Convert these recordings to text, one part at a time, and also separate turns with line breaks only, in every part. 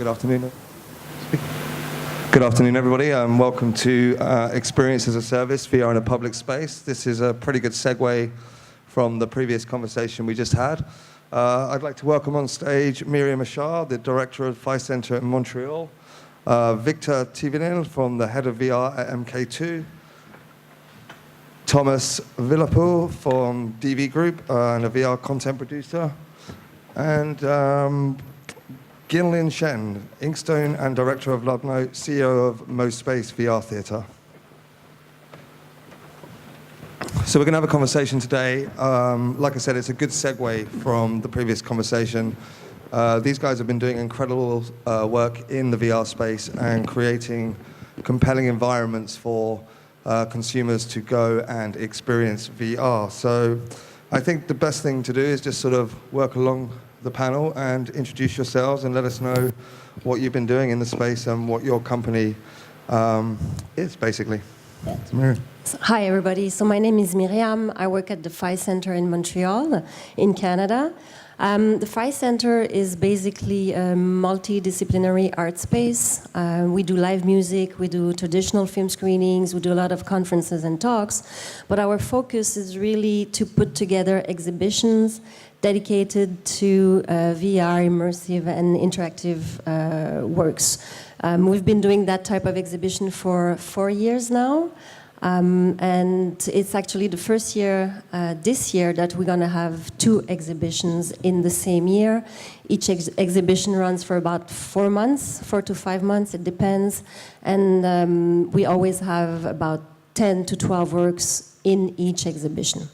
Good afternoon. Good afternoon, everybody, and welcome to Experience as a Service, VR in a Public Space. This is a pretty good segue from the previous conversation we just had. I'd like to welcome on stage Myriam Achard, the Director of Phi Center in Montreal, Victor Tivinil from the Head of VR at MK2, Thomas Villapool from DV Group and a VR content producer, and Ginlin Shen, Inkstone and Director of Lubno, CEO of MoSpace VR Theatre. So we're going to have a conversation today. Like I said, it's a good segue from the previous conversation. These guys have been doing incredible work in the VR space and creating compelling environments for consumers to go and experience VR. So I think the best thing to do is just sort of work along the panel and introduce yourselves and let us know what you've been doing in the space and what your company is, basically.
So, hi, everybody. So my name is Myriam. I work at the Phi Center in Montreal, in Canada. The Phi Center is basically a multidisciplinary art space. We do live music, we do traditional film screenings, we do a lot of conferences and talks, but our focus is really to put together exhibitions dedicated to VR, immersive and interactive works. We've been doing that type of exhibition for 4 years now. And it's actually the first year, this year, that we're going to have 2 exhibitions in the same year. Each exhibition runs for about 4 months, 4 to 5 months, it depends. And we always have about 10 to 12 works in each exhibition.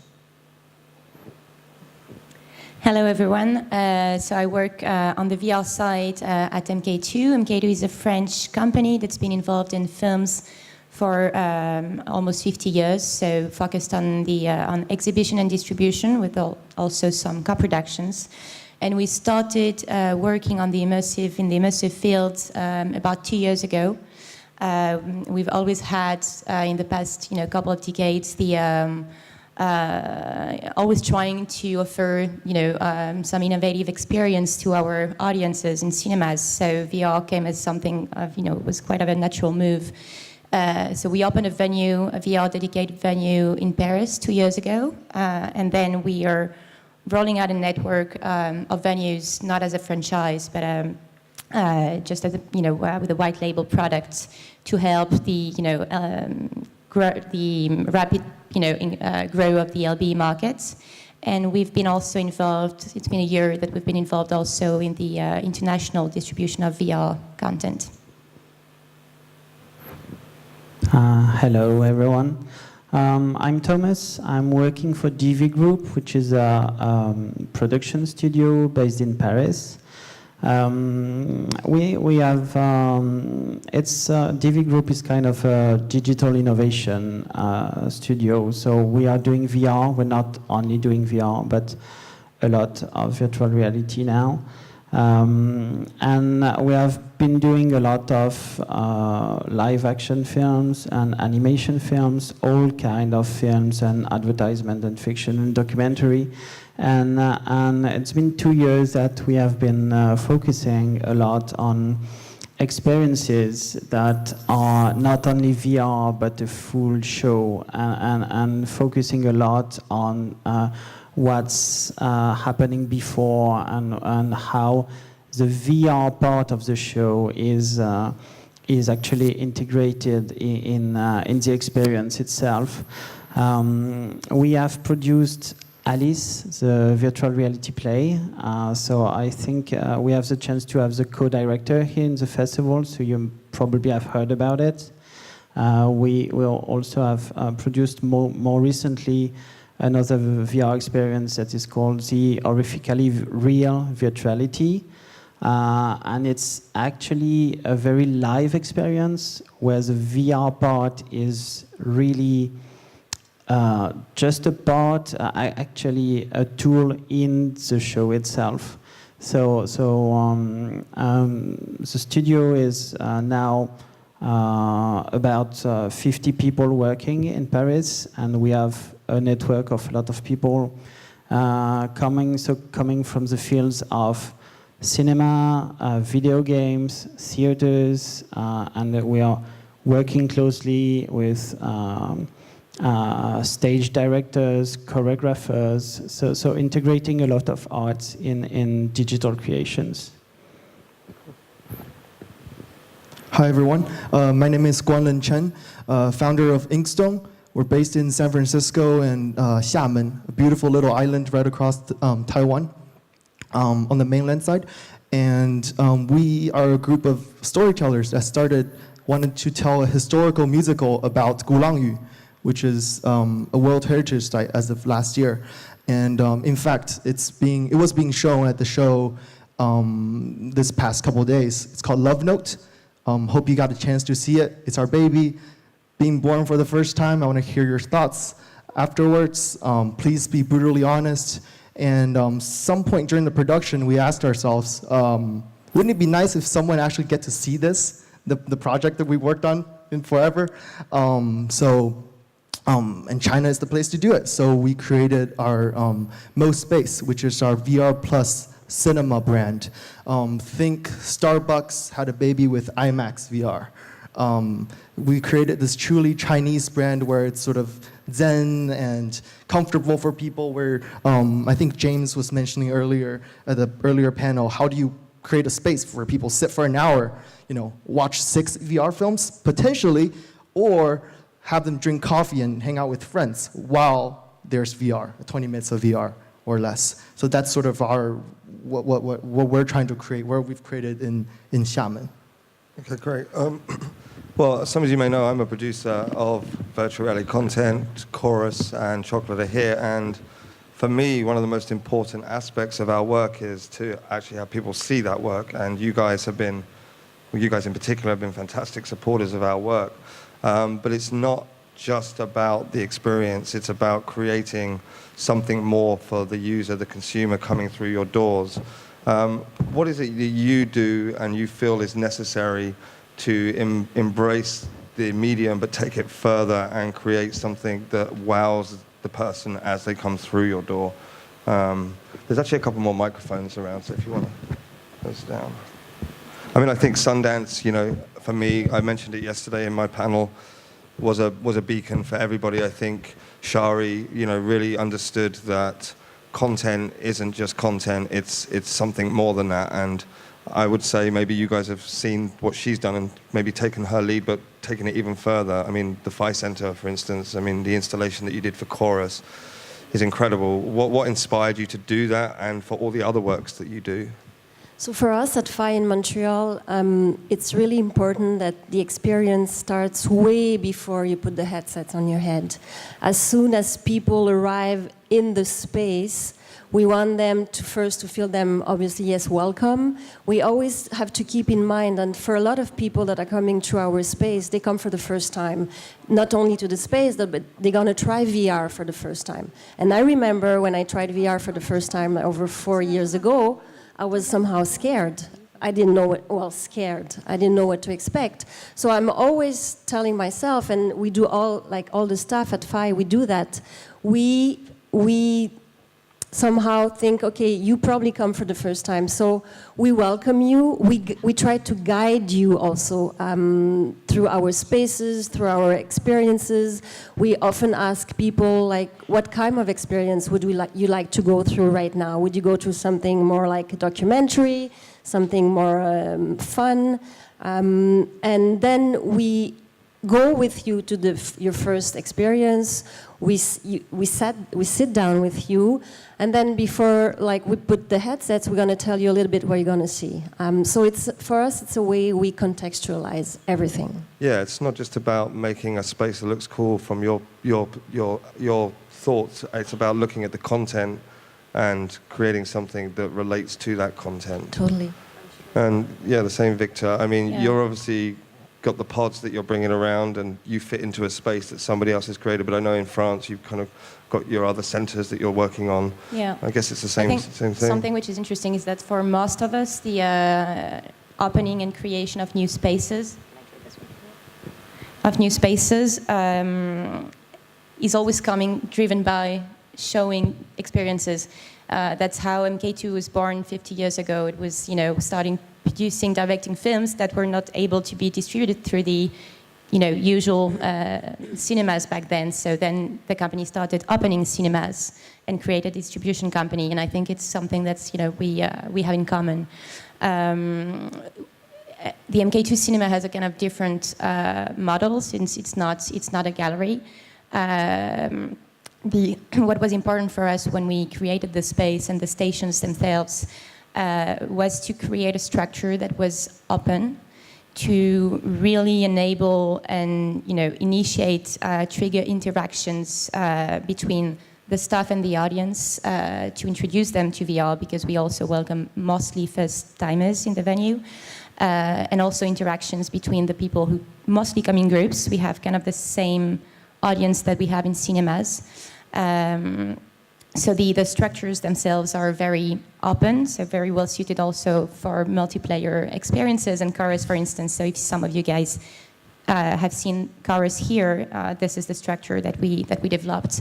Hello, everyone. So I work on the VR side at MK2. MK2 is a French company that's been involved in films for almost 50 years, so focused on the on exhibition and distribution with also some co-productions. And we started working on the immersive field about 2 years ago. We've always had in the past couple of decades always trying to offer some innovative experience to our audiences in cinemas. So VR came as something of was quite of a natural move. So we opened a VR dedicated venue in Paris 2 years ago, and then we are rolling out a network of venues, not as a franchise, but just as with a white label product to help the rapid grow of the LB markets. And we've been also involved. It's been a year that we've been involved also in the international distribution of VR content.
Hello, everyone. I'm Thomas. I'm working for DV Group, which is a production studio based in Paris. We have DV Group is kind of a digital innovation studio. So we are doing VR. We're not only doing VR, but a lot of virtual reality now. And we have been doing a lot of live action films and animation films, all kind of films and advertisement and fiction and documentary. And it's been 2 years that we have been focusing a lot on experiences that are not only VR but a full show, and focusing a lot on what's happening before and how the VR part of the show is actually integrated in the experience itself. We have produced Alice, the virtual reality play. So I think we have the chance to have the co-director here in the festival, so you probably have heard about it. We will also have produced more recently another VR experience that is called the Horrifically Real Virtuality. And it's actually a very live experience where the VR part is really just a part, actually a tool in the show itself. So the studio is now about 50 people working in Paris, and we have a network of a lot of people coming from the fields of cinema, video games, theaters, and we are working closely with stage directors, choreographers, so integrating a lot of art in digital creations.
Hi everyone, my name is Guanlin Chen, founder of Inkstone. We're based in San Francisco and Xiamen, a beautiful little island right across Taiwan on the mainland side. And we are a group of storytellers that wanted to tell a historical musical about Gulangyu, which is a World Heritage Site as of last year. And in fact, it was being shown at the show this past couple of days. It's called Love Note. Hope you got a chance to see it. It's our baby being born for the first time. I want to hear your thoughts afterwards. Please be brutally honest. And some point during the production, we asked ourselves, wouldn't it be nice if someone actually get to see this, the project that we worked on in forever? And China is the place to do it. So we created our Mo Space, which is our VR plus cinema brand. Think Starbucks had a baby with IMAX VR. We created this truly Chinese brand where it's sort of zen and comfortable for people, where I think James was mentioning earlier at the earlier panel, how do you create a space where people sit for an hour, watch 6 VR films, potentially, or have them drink coffee and hang out with friends while there's VR, 20 minutes of VR or less. So that's sort of what we're trying to create, what we've created in Xiamen.
Okay, great. Well, some of you may know I'm a producer of virtual reality content, Chorus and Chocolate Are Here, and for me, one of the most important aspects of our work is to actually have people see that work, and you guys in particular have been fantastic supporters of our work. But it's not just about the experience, it's about creating something more for the user, the consumer coming through your doors. What is it that you do and you feel is necessary to embrace the medium but take it further and create something that wows the person as they come through your door? There's actually a couple more microphones around, so if you want to put those down. I mean, I think Sundance, for me, I mentioned it yesterday in my panel, was a beacon for everybody. I think Shari, really understood that content isn't just content, it's something more than that. And I would say maybe you guys have seen what she's done and maybe taken her lead, but taken it even further. I mean, the Phi Center, for instance, the installation that you did for Chorus is incredible. What inspired you to do that and for all the other works that you do?
So for us at Phi in Montreal, it's really important that the experience starts way before you put the headsets on your head. As soon as people arrive in the space, we want them to feel them, obviously, yes, welcome. We always have to keep in mind, and for a lot of people that are coming to our space, they come for the first time, not only to the space, but they're gonna try VR for the first time. And I remember when I tried VR for the first time over 4 years ago, I was somehow scared. I didn't know I didn't know what to expect. So I'm always telling myself, and we do all the stuff at Phi, we do that. We somehow think, okay, you probably come for the first time, so we welcome you. We try to guide you also through our spaces, through our experiences. We often ask people, what kind of experience would you like to go through right now? Would you go through something more like a documentary, something more fun? And then we go with you to your first experience. We sit down with you, and then before we put the headsets, we're going to tell you a little bit what you're going to see. So for us, it's a way we contextualize everything.
Yeah, it's not just about making a space that looks cool from your thoughts. It's about looking at the content and creating something that relates to that content.
Totally.
And yeah, the same, Victor. I mean,
Yeah.
You're obviously got the pods that you're bringing around and you fit into a space that somebody else has created, but I know in France you've kind of got your other centers that you're working on.
Yeah.
I guess it's the same thing.
Something which is interesting is that for most of us, the opening and creation of new spaces is always driven by showing experiences. That's how MK2 was born 50 years ago. It was, starting producing, directing films that were not able to be distributed through the, usual cinemas back then. So then the company started opening cinemas and created a distribution company. And I think it's something that's, we have in common. The MK2 cinema has a kind of different model since it's not a gallery. What was important for us when we created the space and the stations themselves was to create a structure that was open, to really enable and initiate, trigger interactions between the staff and the audience, to introduce them to VR, because we also welcome mostly first-timers in the venue, and also interactions between the people who mostly come in groups. We have kind of the same audience that we have in cinemas. So the structures themselves are very open, so very well suited also for multiplayer experiences and chorus, for instance. So if some of you guys have seen chorus here, this is the structure that we developed.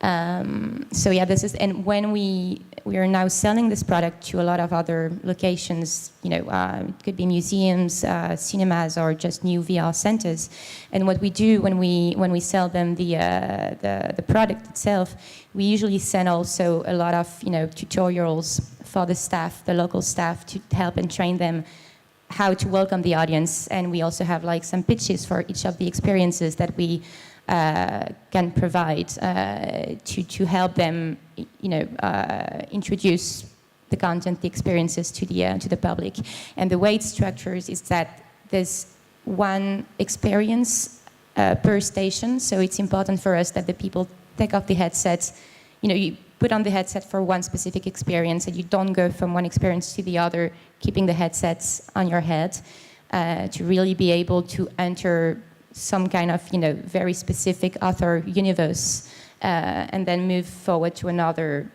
So yeah, this is, and when we are now selling this product to a lot of other locations, it could be museums, cinemas, or just new VR centers. And what we do when we sell them the product itself, we usually send also a lot of tutorials for the staff, the local staff, to help and train them how to welcome the audience. And we also have like some pitches for each of the experiences that we can provide to help them, introduce the content, the experiences to the public. And the way it's structured is that there's one experience per station. So it's important for us that the people take off the headsets. You put on the headset for one specific experience, and you don't go from one experience to the other, keeping the headsets on your head, to really be able to enter some kind of, very specific author universe, and then move forward to another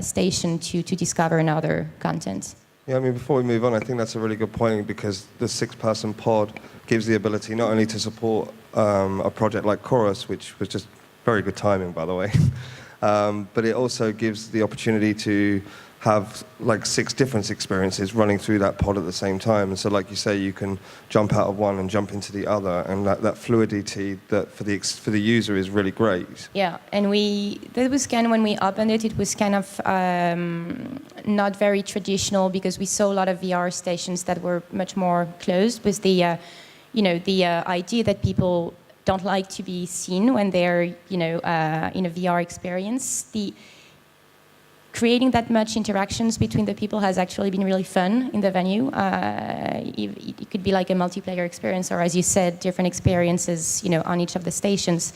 station to discover another content.
Yeah, I mean, before we move on, I think that's a really good point, because the 6-person pod gives the ability not only to support a project like Chorus, which was just very good timing, by the way, but it also gives the opportunity to have like 6 different experiences running through that pod at the same time. And so, like you say, you can jump out of one and jump into the other, and that fluidity that for the user is really great.
Yeah, and that was kind of when we opened it. It was kind of not very traditional, because we saw a lot of VR stations that were much more closed, with the idea that people don't like to be seen when they're in a VR experience. Creating that much interactions between the people has actually been really fun in the venue. It could be like a multiplayer experience, or, as you said, different experiences, on each of the stations.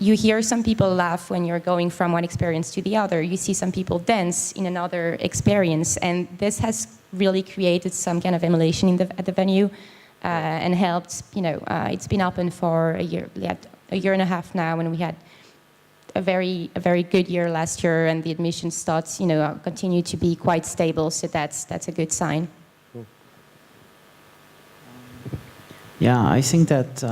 You hear some people laugh when you're going from one experience to the other. You see some people dance in another experience, and this has really created some kind of emulation at the venue, and helped. It's been open for a year and a half now, and we had a very good year last year, and the admission stats, continue to be quite stable. So that's a good sign.
Cool.
Yeah, I think that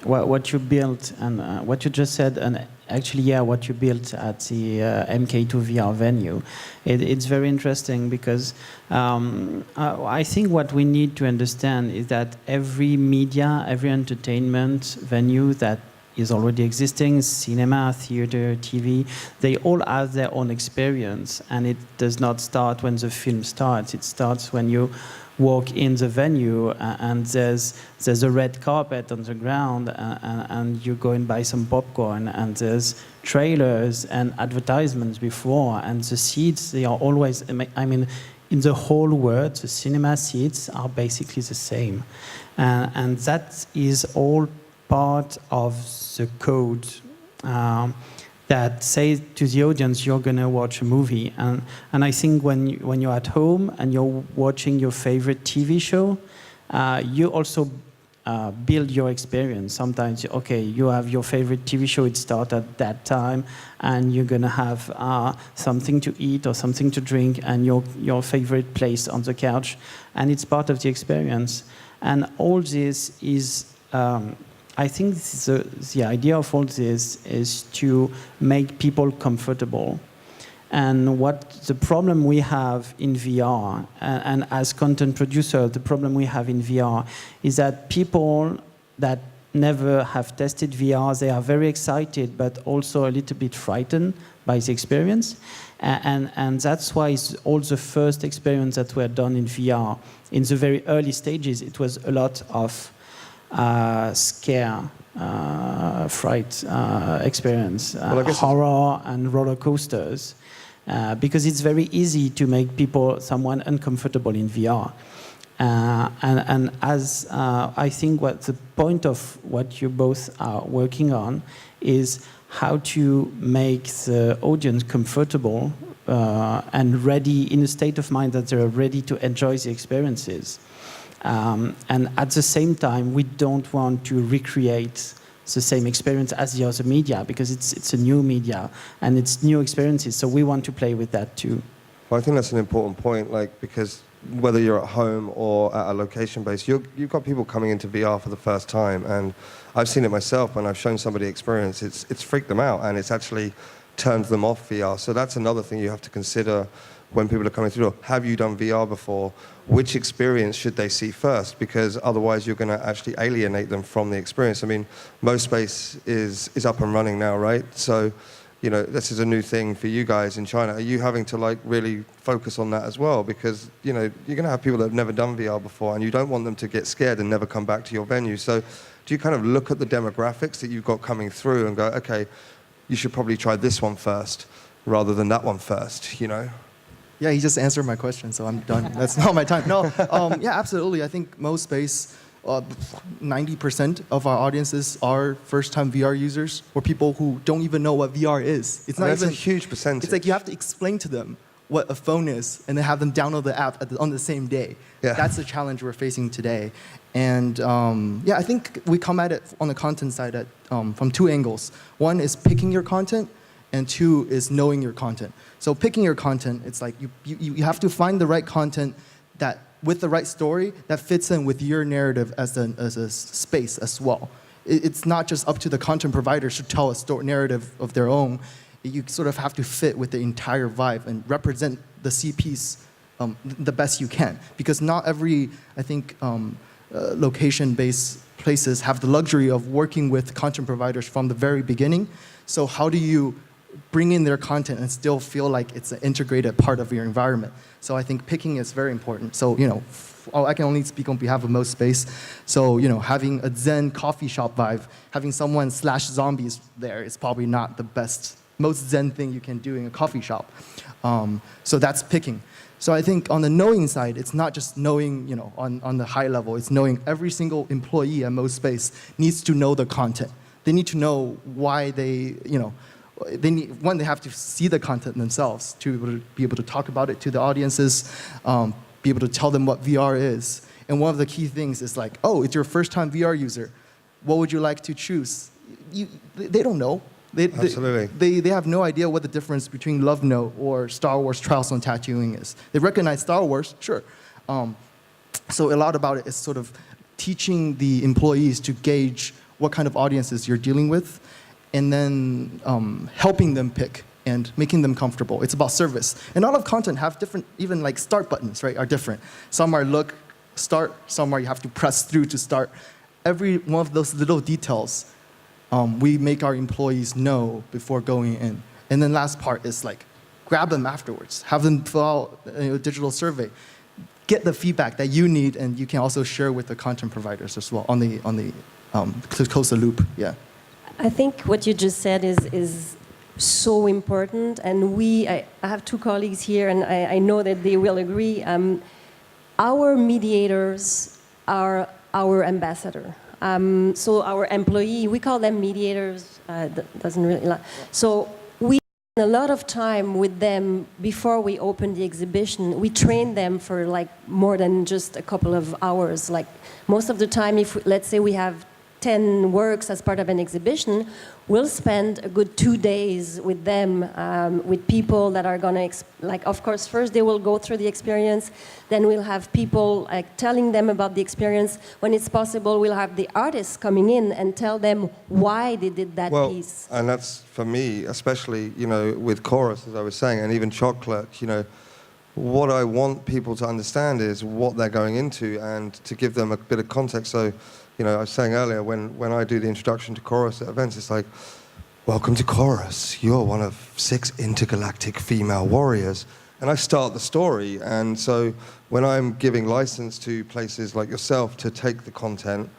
what you built and what you just said, and actually, what you built at the MK2 VR venue, it's very interesting, because I think what we need to understand is that every media, every entertainment venue that is already existing, cinema, theater, TV, they all have their own experience, and it does not start when the film starts. It starts when you walk in the venue, and there's a red carpet on the ground, and you go and buy some popcorn, and there's trailers and advertisements before, and the seats, they are always, in the whole world, the cinema seats are basically the same. And that is all part of the code that says to the audience, you're going to watch a movie. And I think when you're at home and you're watching your favorite TV show, you also build your experience. Sometimes, you have your favorite TV show, it starts at that time, and you're going to have something to eat or something to drink, and your favorite place on the couch, and it's part of the experience. And all this is I think the idea of all this is to make people comfortable. And what the problem we have in VR, and as content producer, the problem we have in VR is that people that never have tested VR, they are very excited, but also a little bit frightened by the experience. And that's why all the first experiments that were done in VR, in the very early stages, it was a lot of scare, fright experience, horror and roller coasters, because it's very easy to make someone uncomfortable in VR. And as I think what the point of what you both are working on is how to make the audience comfortable and ready, in a state of mind that they're ready to enjoy the experiences. And at the same time, we don't want to recreate the same experience as the other media, because it's a new media and it's new experiences, so we want to play with that too.
Well, I think that's an important point, because whether you're at home or at a location base, you've got people coming into VR for the first time, and I've seen it myself when I've shown somebody experience. It's freaked them out, and it's actually turned them off VR. So that's another thing you have to consider when people are coming through. Have you done VR before? Which experience should they see first? Because otherwise you're going to actually alienate them from the experience. I mean, most space is up and running now, right? So, this is a new thing for you guys in China. Are you having to really focus on that as well? Because, you're going to have people that have never done VR before, and you don't want them to get scared and never come back to your venue. So do you kind of look at the demographics that you've got coming through and go, okay, you should probably try this one first rather than that one first,
Yeah, he just answered my question, so I'm done. That's not my time. No, yeah, absolutely. I think most space, 90% of our audiences are first-time VR users or people who don't even know what VR is. It's not
that's
even
a huge percentage.
It's like you have to explain to them what a phone is and then have them download the app on the same day.
Yeah.
That's the challenge we're facing today. And yeah, I think we come at it on the content side from two angles. One is picking your content, and two is knowing your content. So picking your content, it's like you have to find the right content that with the right story that fits in with your narrative as a space as well. It's not just up to the content providers to tell a narrative of their own. You sort of have to fit with the entire vibe and represent the CPs the best you can. Because not every, I think, location-based places have the luxury of working with content providers from the very beginning. So how do you bring in their content and still feel like it's an integrated part of your environment? So I think picking is very important. So, I can only speak on behalf of Most Space. So, having a Zen coffee shop vibe, having someone slash zombies there is probably not the most Zen thing you can do in a coffee shop. So that's picking. So I think on the knowing side, it's not just knowing, on the high level. It's knowing every single employee at Most Space needs to know the content. They need to know why they they have to see the content themselves to be able to talk about it to the audiences, be able to tell them what VR is. And one of the key things is like, oh, it's your first time VR user. What would you like to choose? They don't know.
Absolutely.
They have no idea what the difference between Love Note or Star Wars Trials on Tattooing is. They recognize Star Wars, sure. So a lot about it is sort of teaching the employees to gauge what kind of audiences you're dealing with, and then helping them pick and making them comfortable. It's about service. And all of content have different, even like start buttons, right, are different. Some are look, start, some are you have to press through to start. Every one of those little details, we make our employees know before going in. And then last part is like, grab them afterwards. Have them fill out a digital survey. Get the feedback that you need, and you can also share with the content providers as well on the to close the loop, yeah.
I think what you just said is so important, and I have two colleagues here, and I know that they will agree. Our mediators are our ambassador. So our employee, we call them mediators. That doesn't really. So we spend a lot of time with them before we open the exhibition. We train them for like more than just a couple of hours. Like most of the time, if let's say we have 10 works as part of an exhibition, we'll spend a good 2 days with them, with people that are going to, of course, first they will go through the experience, then we'll have people telling them about the experience. When it's possible, we'll have the artists coming in and tell them why they did that piece.
And that's, for me, especially, with Chorus, as I was saying, and even Chocolate, what I want people to understand is what they're going into and to give them a bit of context. So, I was saying earlier, when I do the introduction to Chorus at events, it's like, welcome to Chorus. You're one of 6 intergalactic female warriors. And I start the story. And so when I'm giving license to places like yourself to take the content,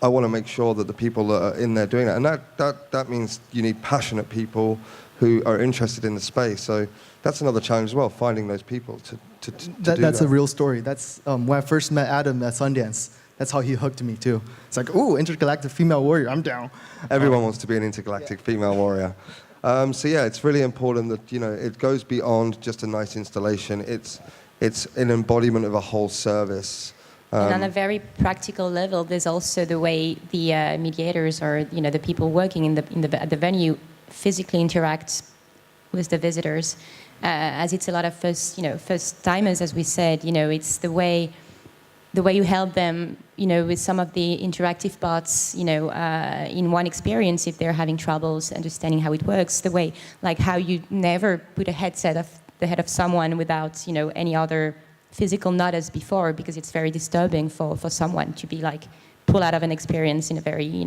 I want to make sure that the people that are in there doing that, and that means you need passionate people who are interested in the space. So that's another challenge as well, finding those people to do that.
That's a real story. That's when I first met Adam at Sundance. That's how he hooked me too. It's like, ooh, intergalactic female warrior, I'm down.
Everyone wants to be an intergalactic female warrior. So yeah, it's really important that it goes beyond just a nice installation. It's an embodiment of a whole service.
And on a very practical level, there's also the way the mediators or the people working at the venue physically interact with the visitors, as it's a lot of first timers, as we said. It's the way you help them, with some of the interactive parts, in one experience, if they're having troubles understanding how it works, the way, like how you never put a headset of the head of someone without, any other physical nod as before, because it's very disturbing for someone to be pulled out of an experience in a very,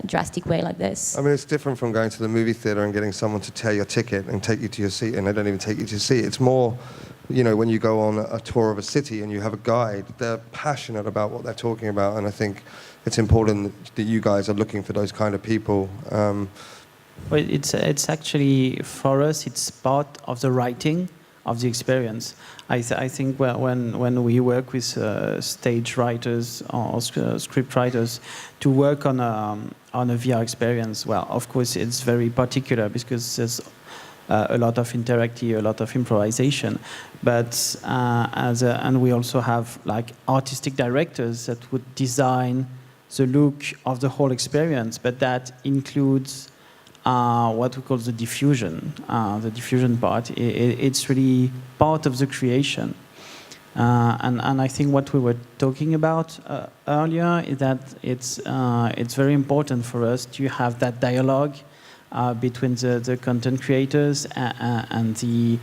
drastic way like this.
I mean, it's different from going to the movie theater and getting someone to tear your ticket and take you to your seat, and they don't even take you to your seat. It's more, when you go on a tour of a city and you have a guide, they're passionate about what they're talking about, and I think it's important that you guys are looking for those kind of people.
Well, it's actually, for us, it's part of the writing of the experience. I think when we work with stage writers or script writers to work on a VR experience, well, of course, it's very particular because there's a lot of interactivity, a lot of improvisation. But and we also have artistic directors that would design the look of the whole experience, but that includes what we call the diffusion part. It's really part of the creation. And I think what we were talking about earlier is that it's very important for us to have that dialogue between the content creators and the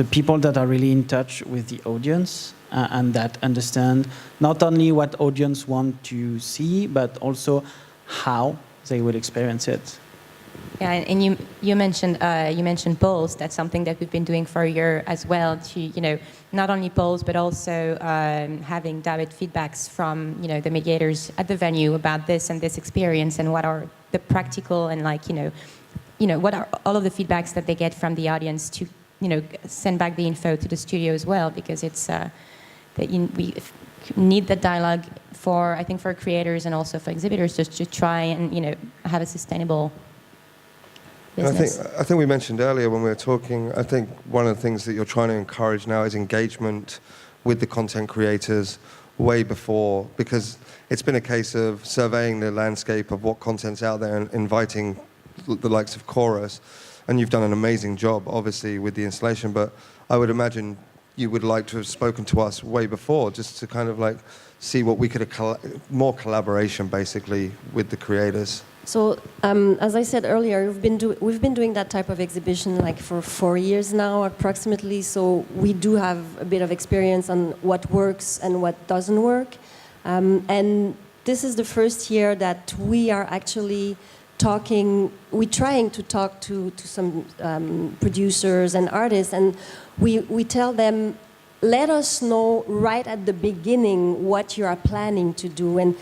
people that are really in touch with the audience and that understand not only what audience want to see, but also how they would experience it.
Yeah, and you mentioned polls. That's something that we've been doing for a year as well. To not only polls, but also having direct feedbacks from the mediators at the venue about this and this experience, and what are the practical and what are all of the feedbacks that they get from the audience to send back the info to the studio as well, because it's that we need the dialogue for creators and also for exhibitors, just to try and have a sustainable business.
I think we mentioned earlier when we were talking, I think one of the things that you're trying to encourage now is engagement with the content creators way before, because it's been a case of surveying the landscape of what content's out there and inviting the likes of Chorus, and you've done an amazing job obviously with the installation, but I would imagine you would like to have spoken to us way before, just to kind of see what we could have more collaboration basically with the creators.
So, as I said earlier, we've been doing that type of exhibition for 4 years now, approximately. So we do have a bit of experience on what works and what doesn't work. And this is the first year that we are actually we're trying to talk to some producers and artists, and we tell them, let us know right at the beginning what you are planning to do. And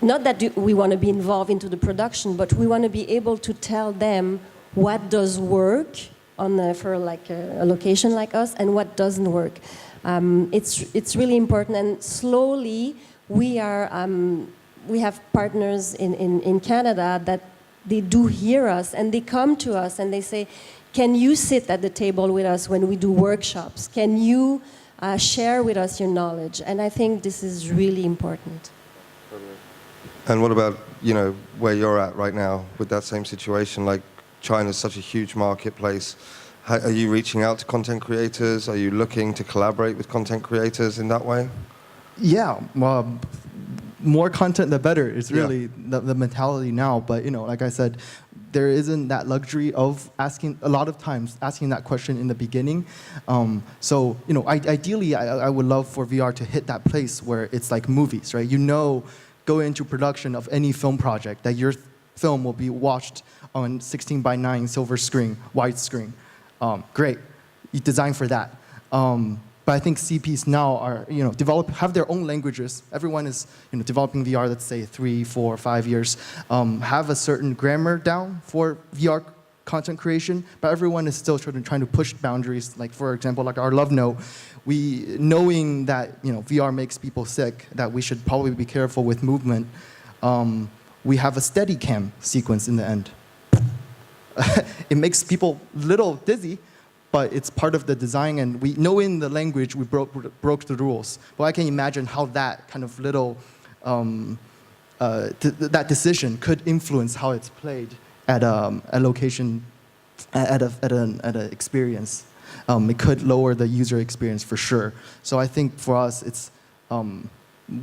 not that we want to be involved into the production, but we want to be able to tell them what does work for a location like us and what doesn't work. It's really important, and slowly we have partners in Canada that they do hear us, and they come to us and they say, can you sit at the table with us when we do workshops? Can you share with us your knowledge? And I think this is really important.
And what about, where you're at right now with that same situation? Like, China's such a huge marketplace. Are you reaching out to content creators? Are you looking to collaborate with content creators in that way?
Yeah, well, more content the better. It's really the mentality now. But like I said, there isn't that luxury of asking a lot of times asking that question in the beginning. So ideally, I would love for VR to hit that place where it's like movies, right? Go into production of any film project that your film will be watched on 16:9 silver screen, wide screen. Great, you design for that. But I think CPs now are, have their own languages. Everyone is, developing VR, let's say 3, 4, 5 years, have a certain grammar down for VR content creation, but everyone is still trying to push boundaries. Like, for example, like our Love Note, knowing that, VR makes people sick, that we should probably be careful with movement, we have a steady cam sequence in the end. It makes people a little dizzy, but it's part of the design, and knowing the language, we broke the rules. But I can imagine how that kind of little, that decision could influence how it's played at a location, at an experience. It could lower the user experience for sure. So I think for us, it's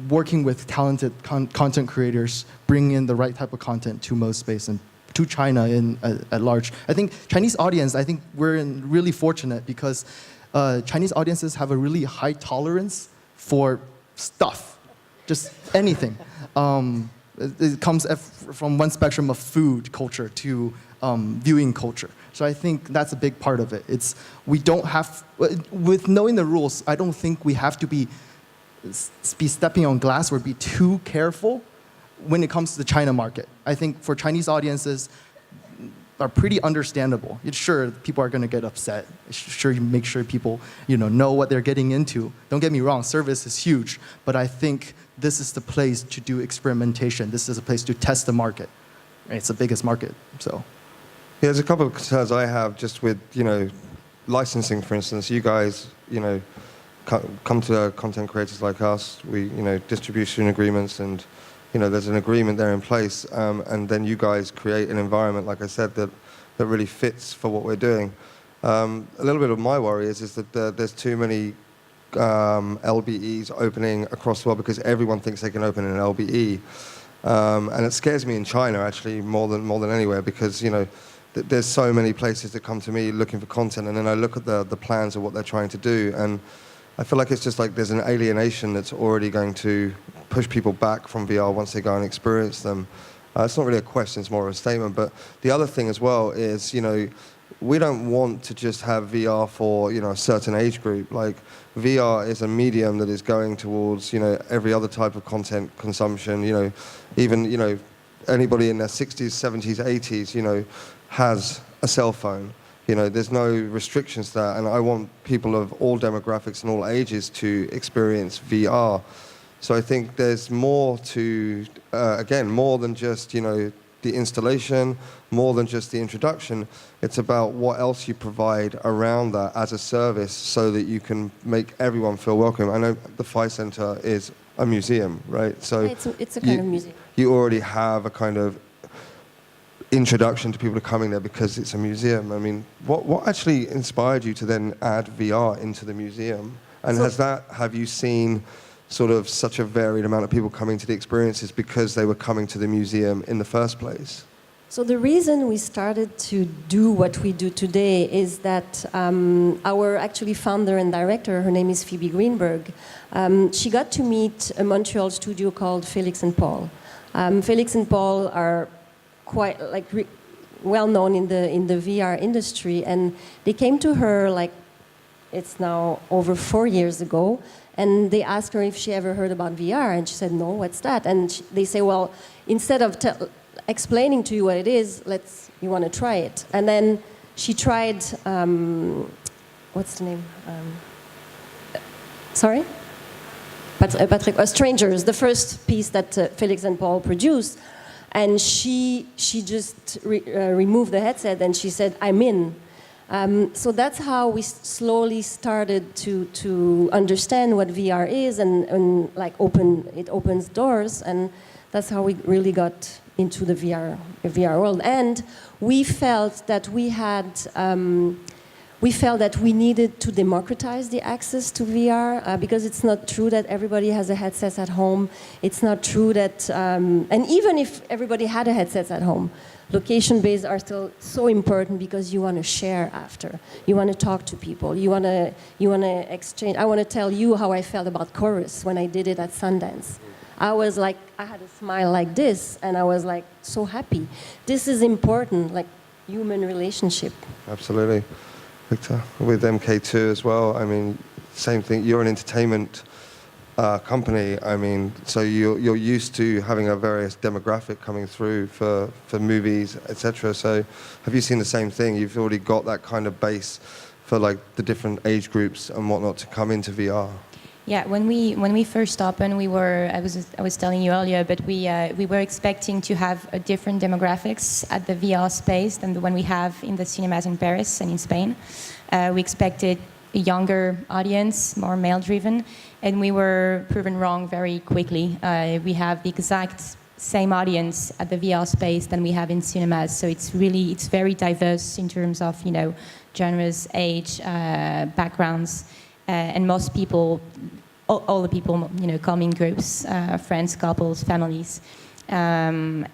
working with talented content creators, bringing in the right type of content to MoSpace and to China at large. I think Chinese audience, we're really fortunate because Chinese audiences have a really high tolerance for stuff, just anything. It comes from one spectrum of food culture to viewing culture. So I think that's a big part of it. We don't have, with knowing the rules, I don't think we have to be stepping on glass or be too careful when it comes to the China market. I think for Chinese audiences are pretty understandable. It's sure people are going to get upset. It's sure you make sure people know what they're getting into. Don't get me wrong, service is huge, but I think this is the place to do experimentation. This is a place to test the market. It's the biggest market, so.
Yeah, there's a couple of concerns I have just with, licensing, for instance. You guys, come to content creators like us. We, distribution agreements and, there's an agreement there in place. And then you guys create an environment, like I said, that really fits for what we're doing. A little bit of my worry is that there's too many LBEs opening across the world because everyone thinks they can open an LBE. And it scares me in China, actually, more than anywhere, because, there's so many places that come to me looking for content, and then I look at the plans of what they're trying to do, and I feel like it's just like there's an alienation that's already going to push people back from VR once they go and experience them. It's not really a question, it's more of a statement. But the other thing as well is, we don't want to just have VR for, a certain age group. Like, VR is a medium that is going towards, every other type of content consumption, even, anybody in their 60s, 70s, 80s, has a cell phone. There's no restrictions to that, and I want people of all demographics and all ages to experience VR. So I think there's more to, again, more than just, the installation, more than just the introduction. It's about what else you provide around that as a service so that you can make everyone feel welcome. I know the Phi Center is a museum, right? So
it's a kind of museum.
You already have a kind of introduction to people coming there because it's a museum. I mean, what actually inspired you to then add VR into the museum? And have you seen sort of such a varied amount of people coming to the experiences because they were coming to the museum in the first place?
So the reason we started to do what we do today is that our actually founder and director, her name is Phoebe Greenberg, she got to meet a Montreal studio called Felix and Paul. Felix and Paul are quite well known in the VR industry, and they came to her it's now over 4 years ago, and they asked her if she ever heard about VR, and she said, no, what's that? And they say, well, instead of explaining to you what it is, you want to try it. And then she tried, what's the name? Sorry? Patrick, Strangers, the first piece that Felix and Paul produced. And she just removed the headset and she said, I'm in. So that's how we slowly started to understand what VR is and it opens doors. And That's how we really got into the VR world. And we felt that we needed to democratize the access to VR because it's not true that everybody has a headset at home. It's not true that, and even if everybody had a headset at home, location-based are still so important because you want to share after. You want to talk to people. You want to exchange. I want to tell you how I felt about Chorus when I did it at Sundance. I was like, I had a smile like this, and I was like so happy. This is important, like human relationship.
Absolutely. Victor, with MK2 as well, I mean, same thing. You're an entertainment company. I mean, so you're used to having a various demographic coming through for movies, etc. So have you seen the same thing? You've already got that kind of base for like the different age groups and whatnot to come into VR.
Yeah, when we first opened, I was telling you earlier, but we were expecting to have a different demographics at the VR space than the one we have in the cinemas in Paris and in Spain. We expected a younger audience, more male-driven, and we were proven wrong very quickly. We have the exact same audience at the VR space than we have in cinemas, so it's very diverse in terms of genres, age, backgrounds. And most people, all the people, come in groups, friends, couples, families, and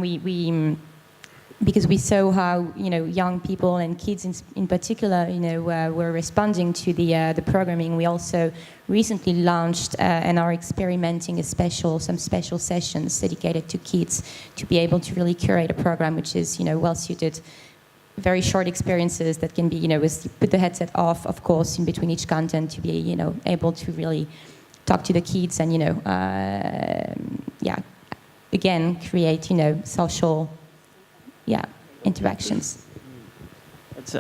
we because we saw how young people and kids in particular, were responding to the programming. We also recently launched and are experimenting some special sessions dedicated to kids to be able to really curate a program which is well suited. Very short experiences that can be, put the headset off, of course, in between each content to be, able to really talk to the kids and, again, create, social, interactions.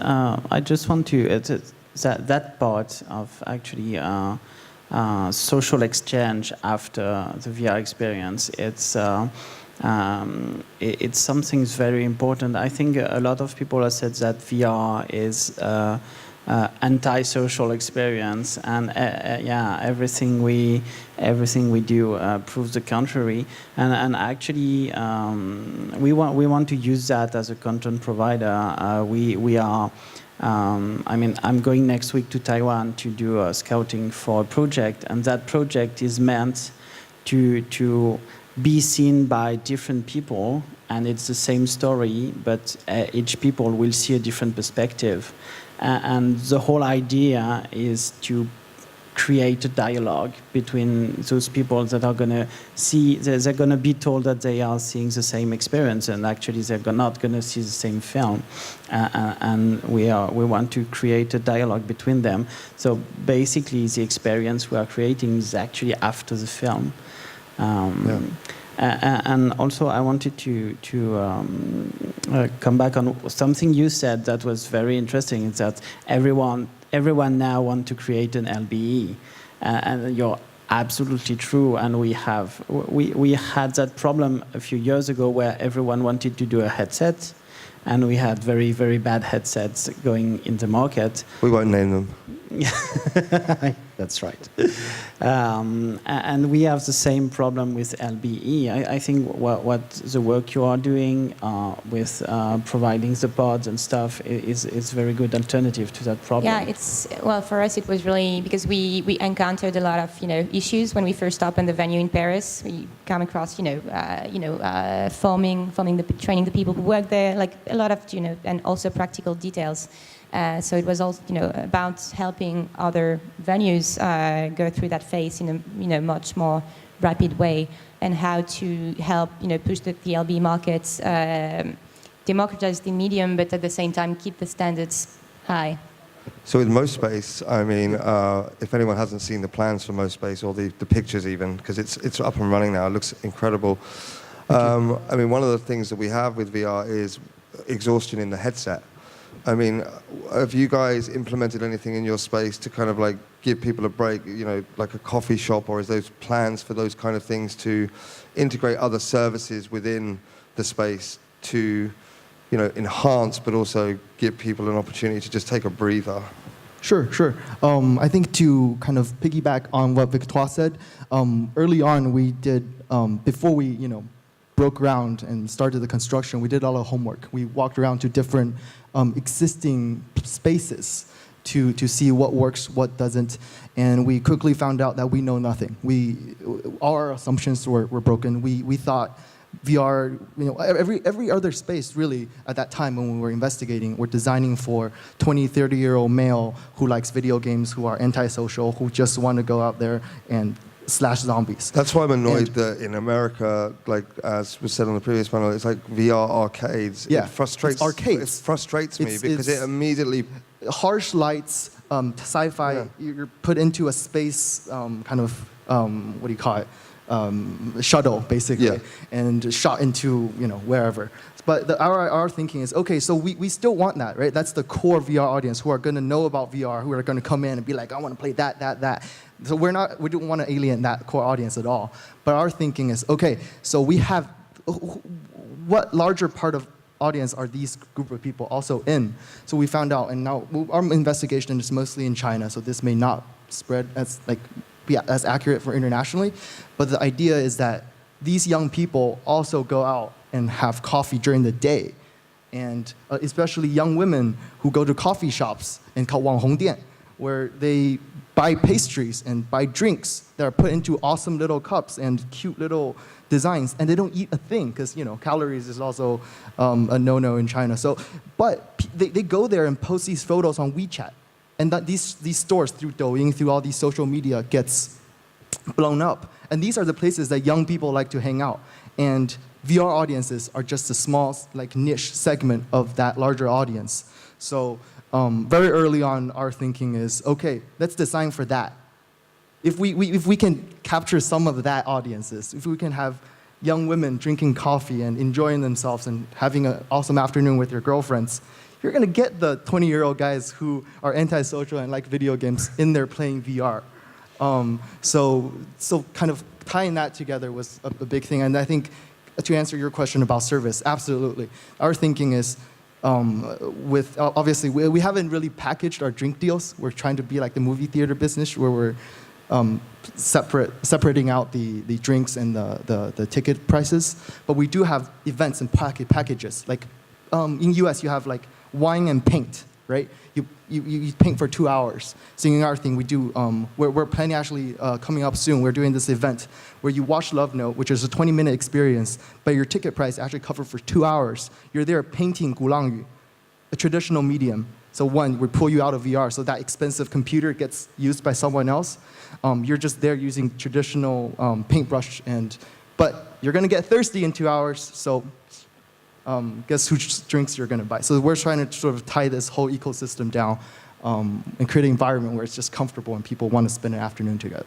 I just want to, that part of actually social exchange after the VR experience, it's something very important. I think a lot of people have said that VR is anti-social experience, and everything we do proves the contrary. And actually, we want to use that as a content provider. We are. I'm going next week to Taiwan to do scouting for a project, and that project is meant to be seen by different people, and it's the same story, but each people will see a different perspective. And the whole idea is to create a dialogue between those people that are going to see, they're going to be told that they are seeing the same experience, and actually they're not going to see the same film. And we want to create a dialogue between them. So basically the experience we are creating is actually after the film. And also I wanted to come back on something you said that was very interesting, is that everyone now wants to create an LBE, and you're absolutely true. And we had that problem a few years ago where everyone wanted to do a headset, and we had very, very bad headsets going in the market.
We won't name them.
That's right. And we have the same problem with LBE. I think what the work you are doing with providing the pods and stuff is very good alternative to that problem.
Yeah, for us it was really because we encountered a lot of issues when we first opened the venue in Paris. We come across training the people who work there, like a lot of and also practical details. So it was also, about helping other venues go through that phase in a, much more rapid way, and how to help, push the LB markets, democratize the medium, but at the same time keep the standards high.
So with MoSpace, I mean, if anyone hasn't seen the plans for MoSpace or the pictures even, because it's up and running now, it looks incredible. I mean, one of the things that we have with VR is exhaustion in the headset. I mean, have you guys implemented anything in your space to kind of like give people a break, like a coffee shop, or is those plans for those kind of things to integrate other services within the space to, enhance, but also give people an opportunity to just take a breather?
Sure, sure. I think to kind of piggyback on what Victoire said, early on we did, before we, broke ground and started the construction, we did all the homework. We walked around to different existing spaces to see what works, what doesn't, and we quickly found out that we know nothing. All our assumptions were broken. We thought VR, every other space really at that time when we were investigating, we're designing for 20, 30-year-old male who likes video games, who are antisocial, who just want to go out there and slash zombies.
That's why I'm annoyed that in America, like as was said on the previous panel, it's like VR arcades.
Yeah,
it frustrates.
it's arcades.
It frustrates me because it immediately.
Harsh lights, sci-fi.
Yeah.
You're put into a space kind of what do you call it? Shuttle basically, and shot into wherever. But our thinking is okay. So we still want that, right? That's the core VR audience who are going to know about VR, who are going to come in and be like, I want to play that. So we don't want to alien that core audience at all. But our thinking is okay. So we have what larger part of audience are these group of people also in? So we found out, and now our investigation is mostly in China. So this may not spread as as accurate for internationally, but the idea is that these young people also go out and have coffee during the day, and especially young women who go to coffee shops and called 网红店, where they buy pastries and buy drinks that are put into awesome little cups and cute little designs, and they don't eat a thing because calories is also a no-no in China. So, but they go there and post these photos on WeChat. And that these stores through Douyin, through all these social media gets blown up. And these are the places that young people like to hang out. And VR audiences are just a small niche segment of that larger audience. So very early on, our thinking is, okay, let's design for that. If we can capture some of that audiences, if we can have young women drinking coffee and enjoying themselves and having an awesome afternoon with their girlfriends, you're going to get the 20-year-old guys who are antisocial and like video games in there playing VR. So kind of tying that together was a big thing. And I think to answer your question about service, absolutely. Our thinking is, obviously, we haven't really packaged our drink deals. We're trying to be like the movie theater business where we're separating out the drinks and the ticket prices. But we do have events and packages. Like in US, you have like wine and paint, right? You paint for 2 hours. So in our thing, we do, we're planning actually coming up soon, we're doing this event where you watch Love Note, which is a 20-minute experience, but your ticket price actually covered for 2 hours. You're there painting gulangyu, a traditional medium. So one, we pull you out of VR, so that expensive computer gets used by someone else. You're just there using traditional paintbrush, but you're gonna get thirsty in 2 hours, so guess whose drinks you're going to buy. So we're trying to sort of tie this whole ecosystem down and create an environment where it's just comfortable and people want to spend an afternoon together.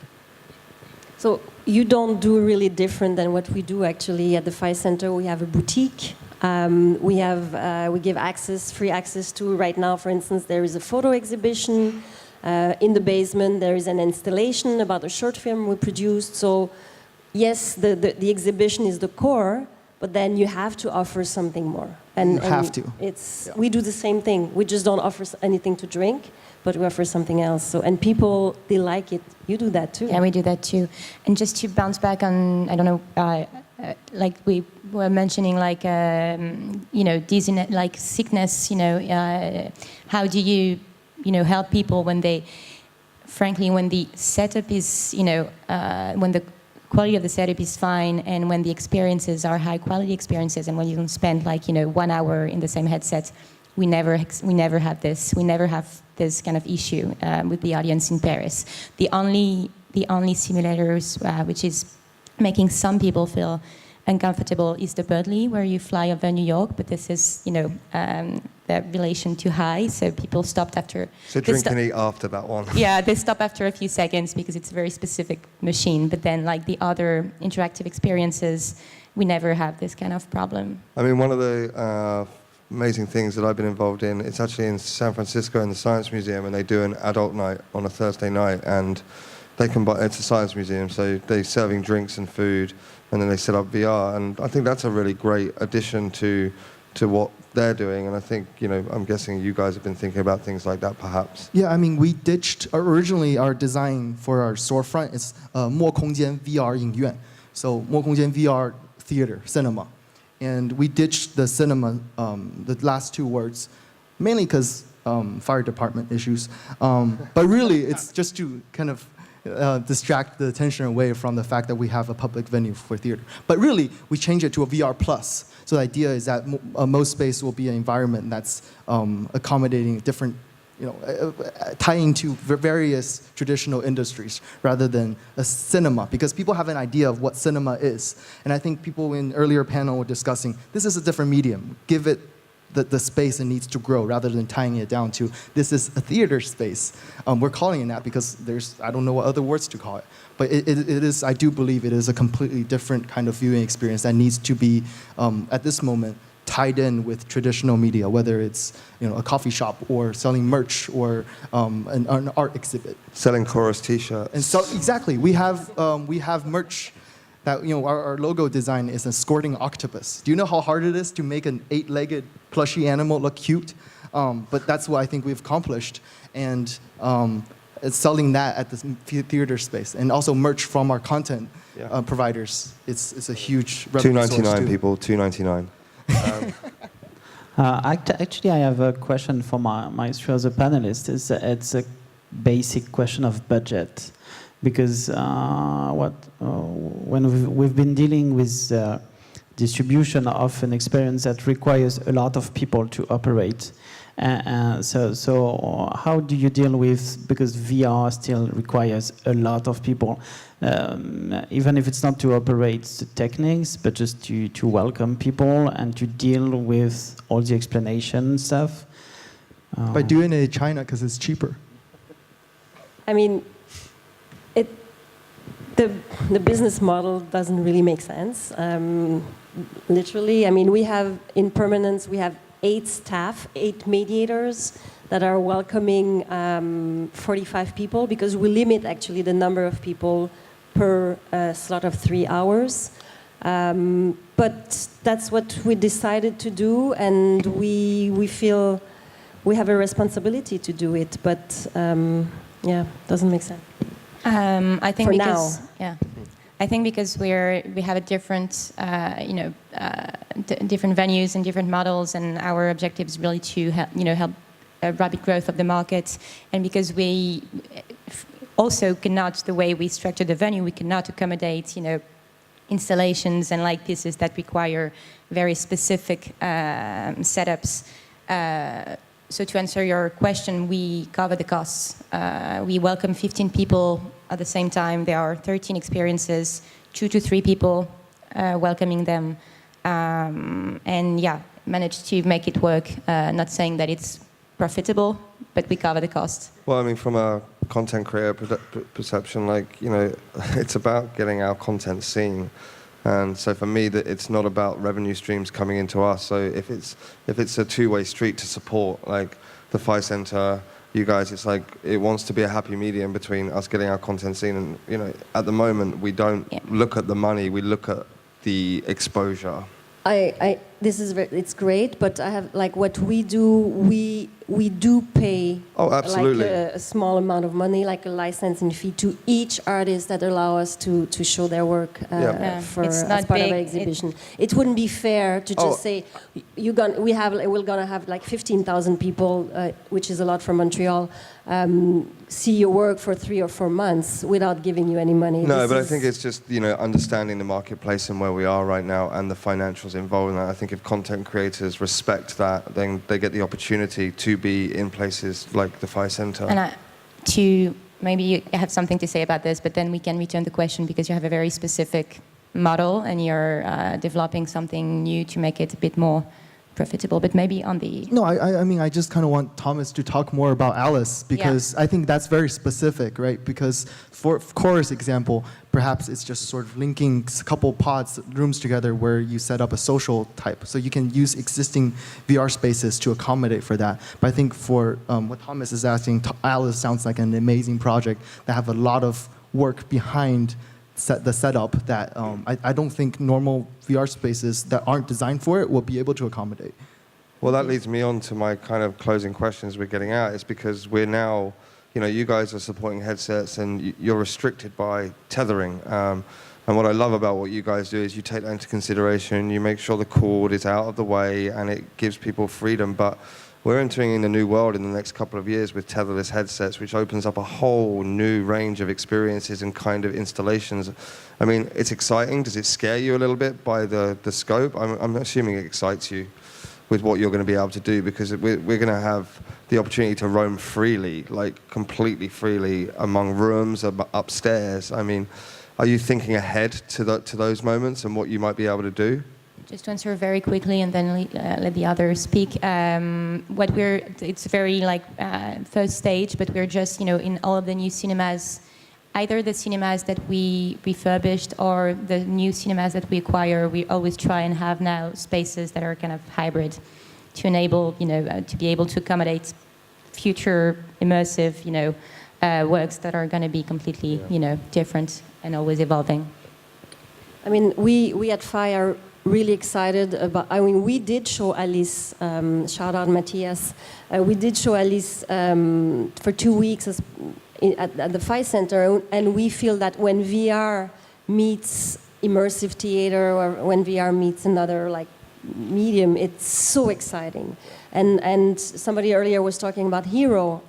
So you don't do really different than what we do actually at the Phi Center. We have a boutique. We give free access to, right now, for instance, there is a photo exhibition. In the basement, there is an installation about a short film we produced. So yes, the exhibition is the core, but then you have to offer something more.
You have to.
We do the same thing. We just don't offer anything to drink, but we offer something else. So, and people, they like it. You do that too.
Yeah, we do that too. And just to bounce back on, I don't know, like we were mentioning, like dizziness, like sickness. How do you, help people when they, frankly, when the setup is, when the quality of the setup is fine, and when the experiences are high quality experiences, and when you don't spend 1 hour in the same headset, we never have this. We never have this kind of issue with the audience in Paris. The only simulators which is making some people feel uncomfortable is the Birdley, where you fly over New York, but this is the relation too high, so people stopped after.
So drink and eat after that one.
Yeah, they stop after a few seconds because it's a very specific machine. But then, like the other interactive experiences, we never have this kind of problem.
I mean, one of the amazing things that I've been involved in, it's actually in San Francisco in the Science Museum, and they do an adult night on a Thursday night, and they can buy, it's a science museum, so they're serving drinks and food, and then they set up VR, and I think that's a really great addition to what they're doing, and I think, I'm guessing you guys have been thinking about things like that, perhaps.
Yeah, I mean, we ditched originally our design for our storefront is 墨空间 VR 影院, so 墨空间 VR theater cinema, and we ditched the cinema, the last two words, mainly because fire department issues, but really it's just to kind of distract the attention away from the fact that we have a public venue for theater. But really, we change it to a VR plus. So the idea is that most space will be an environment that's accommodating different, tying to various traditional industries rather than a cinema, because people have an idea of what cinema is. And I think people in earlier panel were discussing, this is a different medium. Give it the space it needs to grow rather than tying it down to this is a theater space. We're calling it that because I don't know what other words to call it. But it is, I do believe it is a completely different kind of viewing experience that needs to be, at this moment, tied in with traditional media, whether it's a coffee shop or selling merch or an art exhibit.
Selling chorus T-shirts.
And so exactly, we have merch that our logo design is a squirting octopus. Do you know how hard it is to make an 8-legged plushy animal look cute? But that's what I think we've accomplished, and it's selling that at the theater space, and also merch from our content providers. It's a huge revenue source
$2.99
too.
people, $2.99.
Actually, I have a question for my three other panelists. It's a basic question of budget, because when we've been dealing with distribution of an experience that requires a lot of people to operate. So how do you deal with, because VR still requires a lot of people, even if it's not to operate the techniques, but just to welcome people and to deal with all the explanation stuff?
By doing it in China because it's cheaper.
I mean, the business model doesn't really make sense. Literally, I mean, we have in permanence, we have 8 staff, 8 mediators that are welcoming 45 people, because we limit actually the number of people per slot of 3 hours. But that's what we decided to do, and we feel we have a responsibility to do it. But yeah, doesn't make sense.
I think
For
because
now.
yeah, I think because we have a different different venues and different models, and our objective is really to help rapid growth of the market, and because we also cannot, the way we structure the venue, we cannot accommodate installations and like pieces that require very specific setups. So to answer your question, we cover the costs. We welcome 15 people at the same time. There are 13 experiences, 2 to 3 people welcoming them. And yeah, managed to make it work. Not saying that it's profitable, but we cover the costs.
Well, I mean, from a content creator perception, it's about getting our content seen. And so for me, that it's not about revenue streams coming into us. So if it's a two-way street to support, like the Phi Center, you guys, it's like it wants to be a happy medium between us getting our content seen. And at the moment, we don't look at the money; we look at the exposure.
It's great, but I have what we do. We do pay
absolutely
a small amount of money, like a licensing fee, to each artist that allow us to show their work for
It's
as
not
part of
big.
an exhibition. It wouldn't be fair to just say we're gonna have like 15,000 people, which is a lot for Montreal. See your work for 3 or 4 months without giving you any money.
No, but I think it's just understanding the marketplace and where we are right now and the financials involved in that. I think if content creators respect that, then they get the opportunity to be in places like the Phi Center.
And maybe you have something to say about this, but then we can return the question, because you have a very specific model and you're developing something new to make it a bit more profitable, but maybe on the...
No, I mean, I just kind of want Thomas to talk more about Alice, because I think that's very specific, right? Because for Chorus example, perhaps it's just sort of linking a couple rooms together where you set up a social type. So you can use existing VR spaces to accommodate for that. But I think for what Thomas is asking, Alice sounds like an amazing project that have a lot of work behind the setup that I don't think normal VR spaces that aren't designed for it will be able to accommodate.
Well, that leads me on to my kind of closing questions we're getting at. Is because we're now, you guys are supporting headsets and you're restricted by tethering. And what I love about what you guys do is you take that into consideration, you make sure the cord is out of the way, and it gives people freedom. But we're entering in a new world in the next couple of years with tetherless headsets, which opens up a whole new range of experiences and kind of installations. I mean, it's exciting. Does it scare you a little bit by the scope? I'm assuming it excites you with what you're going to be able to do, because we're going to have the opportunity to roam freely, like completely freely, among rooms, upstairs. I mean, are you thinking ahead to those moments and what you might be able to do?
Just to answer very quickly and then let the others speak. It's very first stage, but we're just, in all of the new cinemas, either the cinemas that we refurbished or the new cinemas that we acquire, we always try and have now spaces that are kind of hybrid to enable, to be able to accommodate future immersive, works that are going to be completely, different and always evolving.
I mean, we at FI are really excited about, we did show Alice, shout out Matthias, we did show Alice for 2 weeks at the FI Center, and we feel that when VR meets immersive theater or when VR meets another medium, it's so exciting. And somebody earlier was talking about Hero.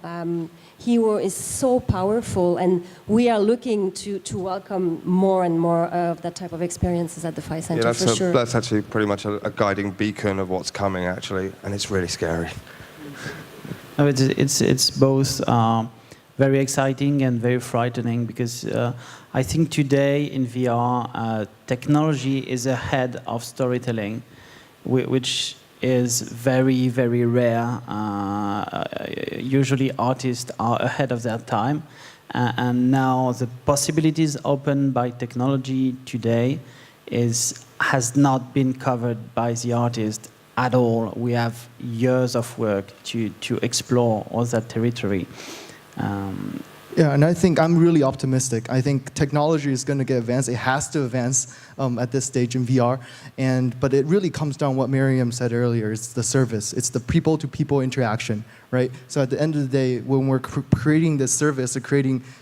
Hero is so powerful, and we are looking to welcome more and more of that type of experiences at the FI Center, for sure.
That's actually pretty much a guiding beacon of what's coming, actually, and it's really scary.
No, it's both very exciting and very frightening, because I think today in VR, technology is ahead of storytelling, which is very, very rare. Usually artists are ahead of their time. And now the possibilities opened by technology today has not been covered by the artist at all. We have years of work to explore all that territory.
Yeah, and I think I'm really optimistic. I think technology is going to get advanced. It has to advance at this stage in VR. But it really comes down to what Miriam said earlier. It's the service. It's the people-to-people interaction, right? So at the end of the day, when we're creating this service, or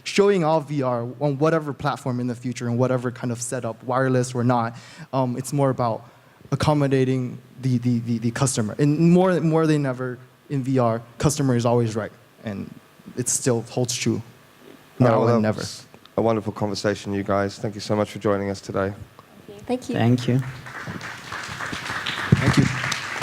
showing off VR on whatever platform in the future and whatever kind of setup, wireless or not, it's more about accommodating the customer. And more than ever in VR, customer is always right. And it still holds true. Now and never.
A wonderful conversation, you guys. Thank you so much for joining us today.
Thank you.
Thank you.